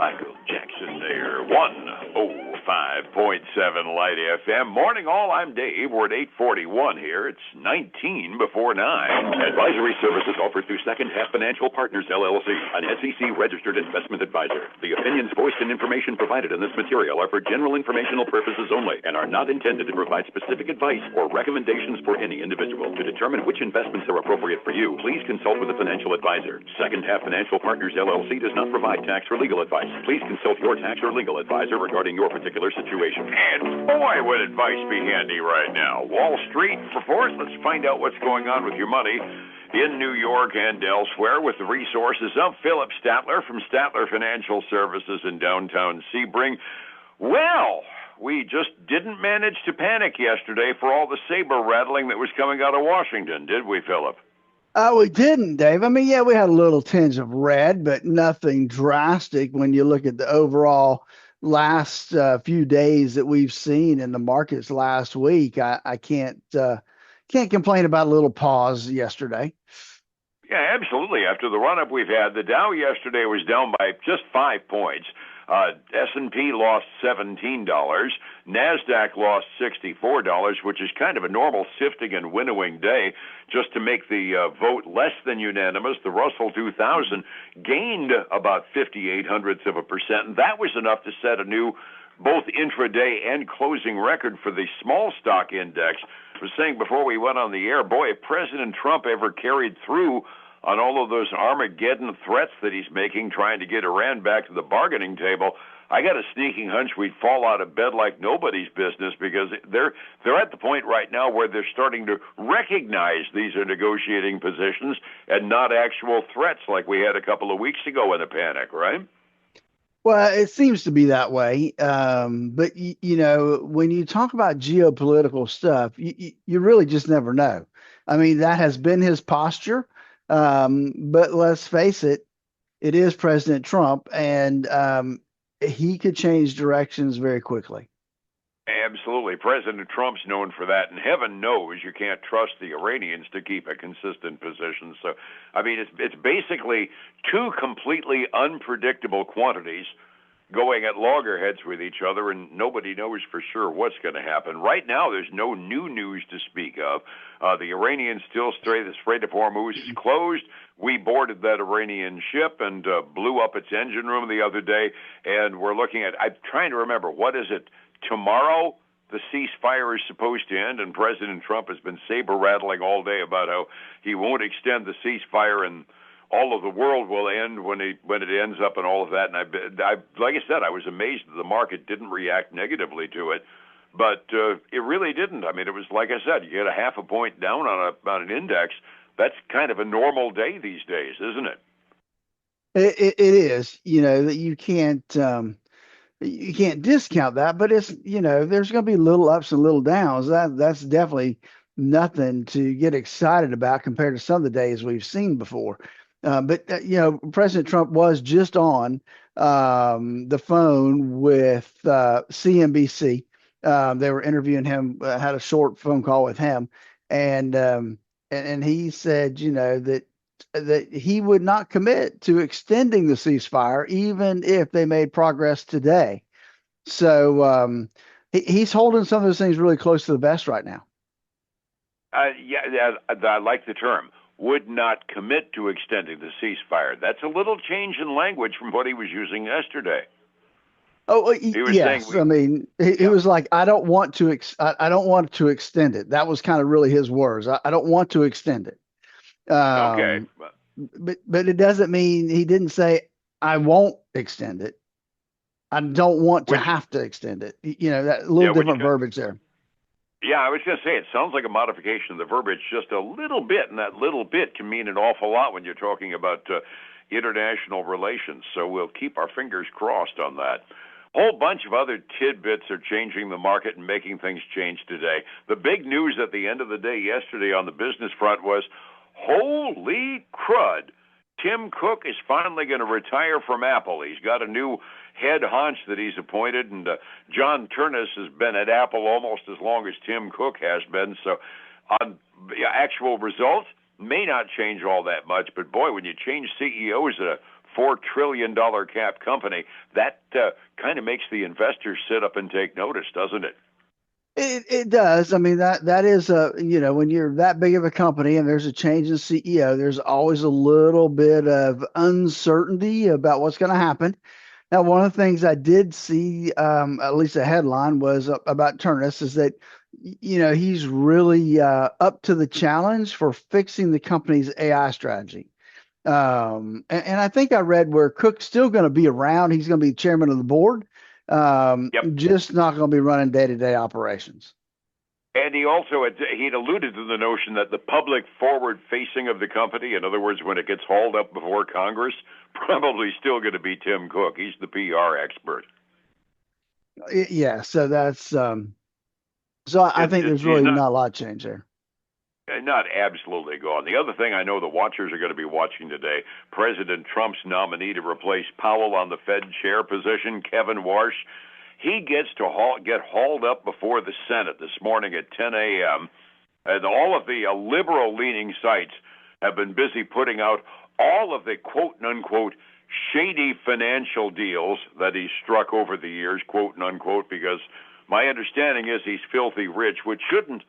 Michael Jackson there. 105.7 Light FM. Morning all, I'm Dave. We're at 8:41 here. It's 19 before 9. Advisory services offered through Second Half Financial Partners, LLC, an SEC-registered investment advisor. The opinions voiced and information provided in this material are for general informational purposes only and are not intended to provide specific advice or recommendations for any individual. To determine which investments are appropriate for you, please consult with a financial advisor. Second Half Financial Partners, LLC does not provide tax or legal advice. Please consult your tax or legal advisor regarding your particular situation. And boy, would advice be handy right now. Wall Street report. Let's find out what's going on with your money in New York and elsewhere with the resources of Philip Statler from Statler Financial Services in downtown Sebring. Well, we just didn't manage to panic yesterday for all the saber rattling that was coming out of Washington, did we, Philip? We didn't, Dave. I mean, yeah, we had a little tinge of red, but nothing drastic when you look at the overall last few days that we've seen in the markets last week. I can't complain about a little pause yesterday. Yeah, absolutely. After the run-up we've had, the Dow yesterday was down by just 5 points. S&P lost $17. NASDAQ lost $64, which is kind of a normal sifting and winnowing day just to make the vote less than unanimous. The Russell 2000 gained about 0.58%, and that was enough to set a new both intraday and closing record for the small stock index. I was saying before we went on the air, boy, if President Trump ever carried through on all of those Armageddon threats that he's making, trying to get Iran back to the bargaining table, I got a sneaking hunch we'd fall out of bed like nobody's business, because they're at the point right now where they're starting to recognize these are negotiating positions and not actual threats like we had a couple of weeks ago in a panic, right? Well, it seems to be that way. But when you talk about geopolitical stuff, you really just never know. I mean, that has been his posture. But let's face it, it is President Trump, and he could change directions very quickly. Absolutely. President Trump's known for that, and heaven knows you can't trust the Iranians to keep a consistent position. So, I mean, it's basically two completely unpredictable quantities going at loggerheads with each other, and nobody knows for sure what's going to happen. Right now, there's no new news to speak of. The Iranians still say the Strait of Hormuz is closed. We boarded that Iranian ship and blew up its engine room the other day, and we're looking at, I'm trying to remember, what is it? Tomorrow, the ceasefire is supposed to end, and President Trump has been saber-rattling all day about how he won't extend the ceasefire and all of the world will end when it ends up and all of that. And I like I said, I was amazed that the market didn't react negatively to it, but it really didn't. I mean, it was like I said, you get a half a point down on an index. That's kind of a normal day these days, isn't it? It is. That you can't discount that, but it's there's going to be little ups and little downs. That's definitely nothing to get excited about compared to some of the days we've seen before. But President Trump was just on the phone with CNBC. They were interviewing him, had a short phone call with him, and he said, that he would not commit to extending the ceasefire even if they made progress today. So he's holding some of those things really close to the vest right now. Yeah, I like the term. Would not commit to extending the ceasefire. That's a little change in language from what he was using yesterday. Oh, yes. He was like, I don't want to extend it. That was kind of really his words. I don't want to extend it. Okay. But it doesn't mean he didn't say I won't extend it. I don't want to have to extend it. That little different verbiage there. Yeah, I was going to say, it sounds like a modification of the verbiage just a little bit, and that little bit can mean an awful lot when you're talking about international relations. So we'll keep our fingers crossed on that. A whole bunch of other tidbits are changing the market and making things change today. The big news at the end of the day yesterday on the business front was, holy crud, Tim Cook is finally going to retire from Apple. He's got a new head honch that he's appointed, and John Turnus has been at Apple almost as long as Tim Cook has been. So on actual results, may not change all that much, but boy, when you change CEOs at a $4 trillion cap company. That kind of makes the investors sit up and take notice, doesn't it? It does. I mean, that is when you're that big of a company and there's a change in CEO, there's always a little bit of uncertainty about what's going to happen. Now, one of the things I did see, at least a headline, was about Turnus, is that he's really up to the challenge for fixing the company's AI strategy. And I think I read where Cook's still going to be around. He's going to be chairman of the board, Yep. just not going to be running day-to-day operations. And he'd alluded to the notion that the public forward facing of the company, in other words, when it gets hauled up before Congress, probably still going to be Tim Cook. He's the PR expert. Yeah, so I think there's really not a lot of change there. Not absolutely gone. The other thing I know the watchers are going to be watching today, President Trump's nominee to replace Powell on the Fed chair position, Kevin Warsh, he gets to get hauled up before the Senate this morning at 10 a.m. And all of the liberal-leaning sites have been busy putting out all of the quote-unquote shady financial deals that he's struck over the years, quote-unquote, because my understanding is he's filthy rich, which shouldn't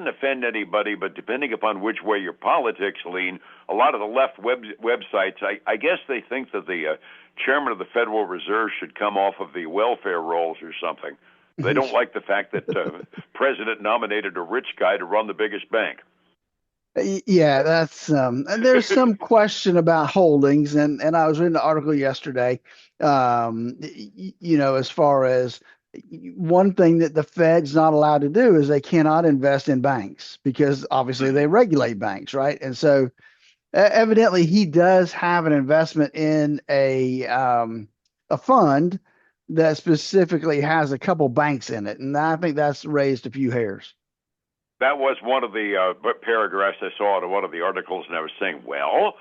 offend anybody, but depending upon which way your politics lean, a lot of the left websites, I guess they think that the chairman of the Federal Reserve should come off of the welfare rolls or something. They don't like the fact that president nominated a rich guy to run the biggest bank. Yeah, that's and there's some question about holdings, and I was reading an article yesterday, as far as one thing that the Fed's not allowed to do is they cannot invest in banks because obviously they regulate banks, right? And so evidently he does have an investment in a fund that specifically has a couple banks in it, and I think that's raised a few hairs. That was one of the paragraphs I saw in one of the articles, and I was saying, well,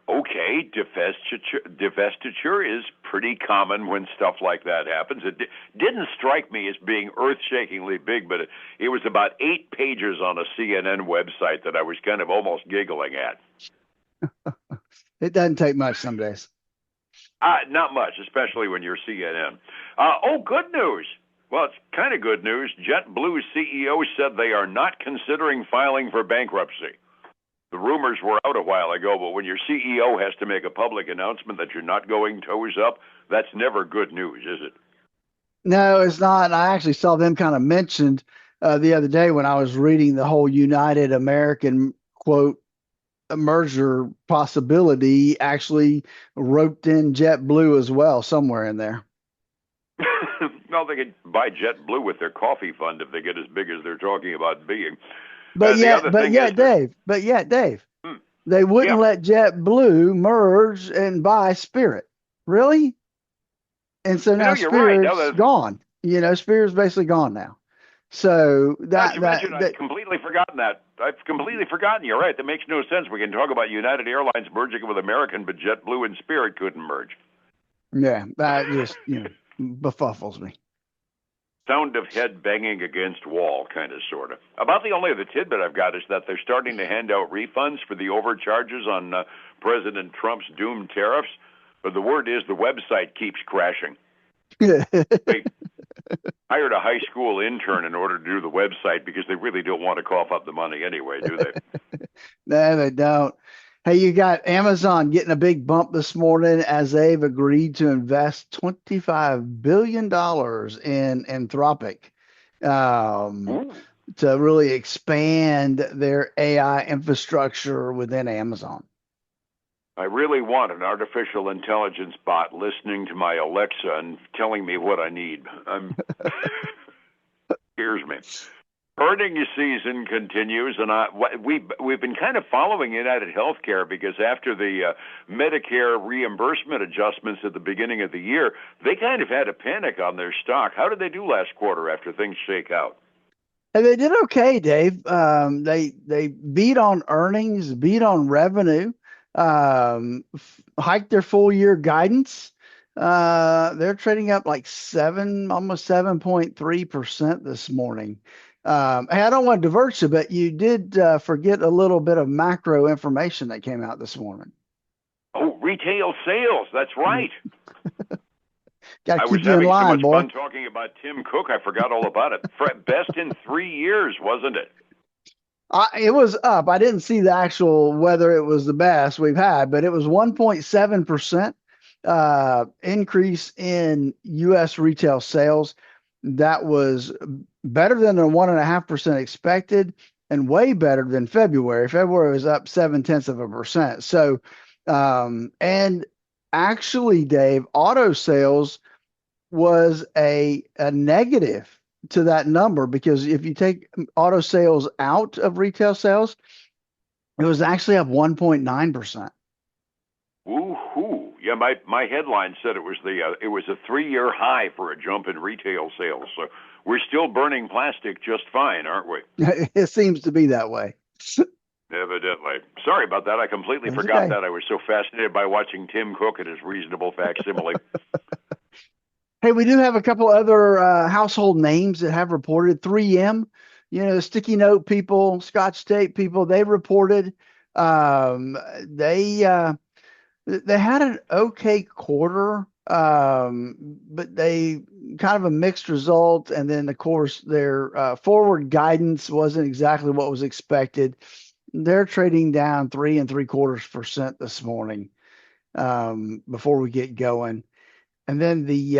okay, divestiture is pretty common when stuff like that happens. It didn't strike me as being earth-shakingly big, but it was about 8 pages on a CNN website that I was kind of almost giggling at. It doesn't take much some days. Not much, especially when you're CNN. Good news. Well, it's kind of good news. JetBlue's CEO said they are not considering filing for bankruptcy. The rumors were out a while ago, but when your CEO has to make a public announcement that you're not going toes up, that's never good news, is it? No, it's not. I actually saw them kind of mentioned the other day when I was reading the whole United American quote merger possibility, actually roped in JetBlue as well somewhere in there. No, they could buy JetBlue with their coffee fund if they get as big as they're talking about being. But yet, Dave, they wouldn't let JetBlue merge and buy Spirit. Really? And so now Spirit's gone. Spirit's basically gone now. So I've completely forgotten that. I've completely forgotten. You're right. That makes no sense. We can talk about United Airlines merging with American, but JetBlue and Spirit couldn't merge. Yeah, that just befuddles me. Sound of head banging against wall, kind of, sort of. About the only other tidbit I've got is that they're starting to hand out refunds for the overcharges on President Trump's doomed tariffs. But the word is the website keeps crashing. They hired a high school intern in order to do the website because they really don't want to cough up the money anyway, do they? No, they don't. Hey, you got Amazon getting a big bump this morning as they've agreed to invest $25 billion in Anthropic to really expand their AI infrastructure within Amazon. I really want an artificial intelligence bot listening to my Alexa and telling me what I need. Scares me. Earnings season continues, and we've been kind of following United Healthcare because after the Medicare reimbursement adjustments at the beginning of the year, they kind of had a panic on their stock. How did they do last quarter after things shake out? And they did okay, Dave. They beat on earnings, beat on revenue, hiked their full year guidance. They're trading up like almost 7.3% this morning. Hey, I don't want to divert you, but you did forget a little bit of macro information that came out this morning. Oh, Retail sales, that's right. Got to I was keep you in having so line, much boy. fun talking about Tim Cook, I forgot all about it. Best in 3 years, wasn't it? It was up. I didn't see the actual whether it was the best we've had, but it was 1.7% increase in U.S. retail sales. That was better than the 1.5% expected, and way better than February. February was up 0.7%. So, and actually, Dave, auto sales was a negative to that number, because if you take auto sales out of retail sales, it was actually up 1.9%. Woo-hoo. Yeah, my headline said it was a 3-year high for a jump in retail sales. So we're still burning plastic just fine, aren't we? It seems to be that way. Evidently. Sorry about that. I completely forgot that. I was so fascinated by watching Tim Cook and his reasonable facsimile. Hey, we do have a couple other household names that have reported. 3M, the sticky note people, Scotch tape people, they reported. They had an okay quarter, but they kind of a mixed result. And then, of course, their forward guidance wasn't exactly what was expected. They're trading down 3.75% this morning before we get going. And then the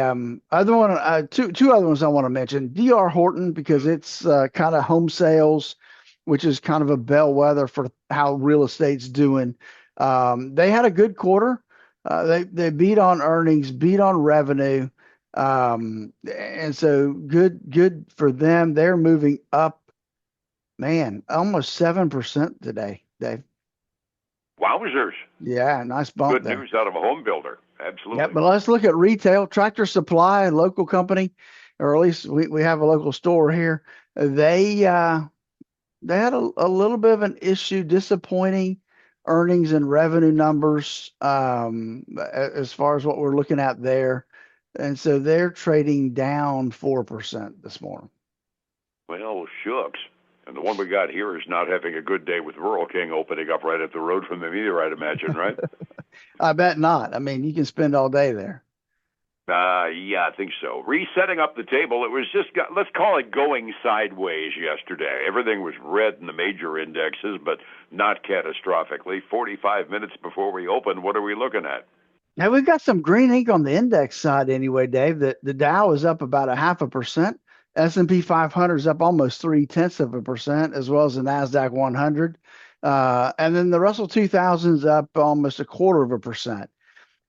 other one, two other ones I want to mention. D.R. Horton, because it's kind of home sales, which is kind of a bellwether for how real estate's doing. They had a good quarter. They beat on earnings, beat on revenue, and so good for them. They're moving up, man, almost 7% today, Dave. Wowzers. Yeah, nice bump Good there. news out of a home builder. Absolutely. Yeah, but let's look at retail. Tractor Supply, a local company, or at least we have a local store here. They had a little bit of an issue, disappointing earnings and revenue numbers as far as what we're looking at there. And so they're trading down 4% this morning. Well, shucks. And the one we got here is not having a good day with Rural King opening up right at the road from them either, I'd imagine, right? I bet not. I mean, you can spend all day there. Yeah, I think so. Resetting up the table, it was just, let's call it going sideways yesterday. Everything was red in the major indexes, but not catastrophically. 45 minutes before we open, what are we looking at? Now, we've got some green ink on the index side anyway, Dave. The Dow is up about 0.5%. S&P 500 is up almost 0.3%, as well as the NASDAQ 100. And then the Russell 2000 is up almost 0.25%.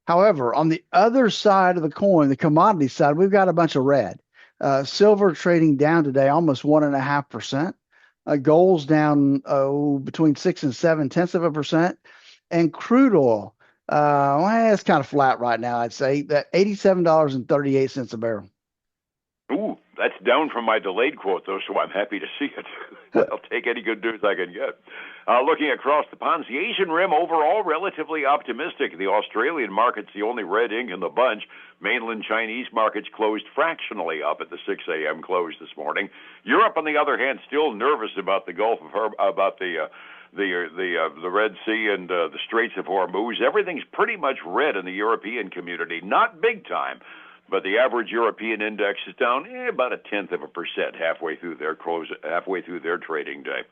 However, on the other side of the coin, the commodity side, we've got a bunch of red. Silver trading down today, almost 1.5%. Gold's down between 6 and 0.7%. And crude oil, it's kind of flat right now, I'd say. That $87.38 a barrel. Ooh, that's down from my delayed quote, though, so I'm happy to see it. I'll take any good news I can get. Looking across the ponds, the Asian Rim overall relatively optimistic. The Australian market's the only red ink in the bunch. Mainland Chinese markets closed fractionally up at the 6 a.m. close this morning. Europe, on the other hand, still nervous about the Gulf of about the Red Sea and the Straits of Hormuz. Everything's pretty much red in the European community, not big time. But the average European index is down about 0.1% halfway through their trading day.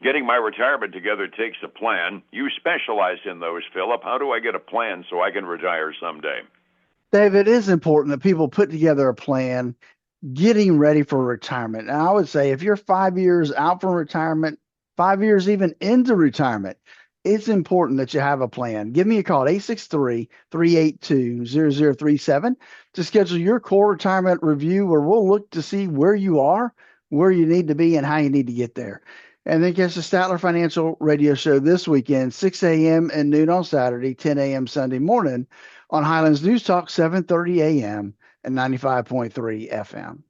Getting my retirement together takes a plan. You specialize in those, Philip. How do I get a plan so I can retire someday? Dave, it is important that people put together a plan getting ready for retirement. And I would say if you're 5 years out from retirement, 5 years even into retirement, it's important that you have a plan. Give me a call at 863-382-0037 to schedule your core retirement review, where we'll look to see where you are, where you need to be, and how you need to get there. And then catch the Statler Financial Radio Show this weekend, 6 a.m. and noon on Saturday, 10 a.m. Sunday morning on Highlands News Talk, 7:30 a.m. and 95.3 FM.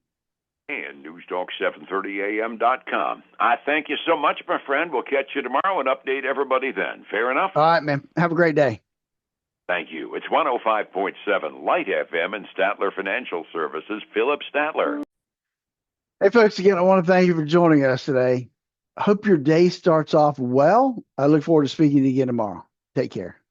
And newstalk730am.com. I thank you so much, my friend. We'll catch you tomorrow and update everybody then. Fair enough? All right, man. Have a great day. Thank you. It's 105.7 Light FM and Statler Financial Services, Philip Statler. Hey, folks, again, I want to thank you for joining us today. I hope your day starts off well. I look forward to speaking to you again tomorrow. Take care.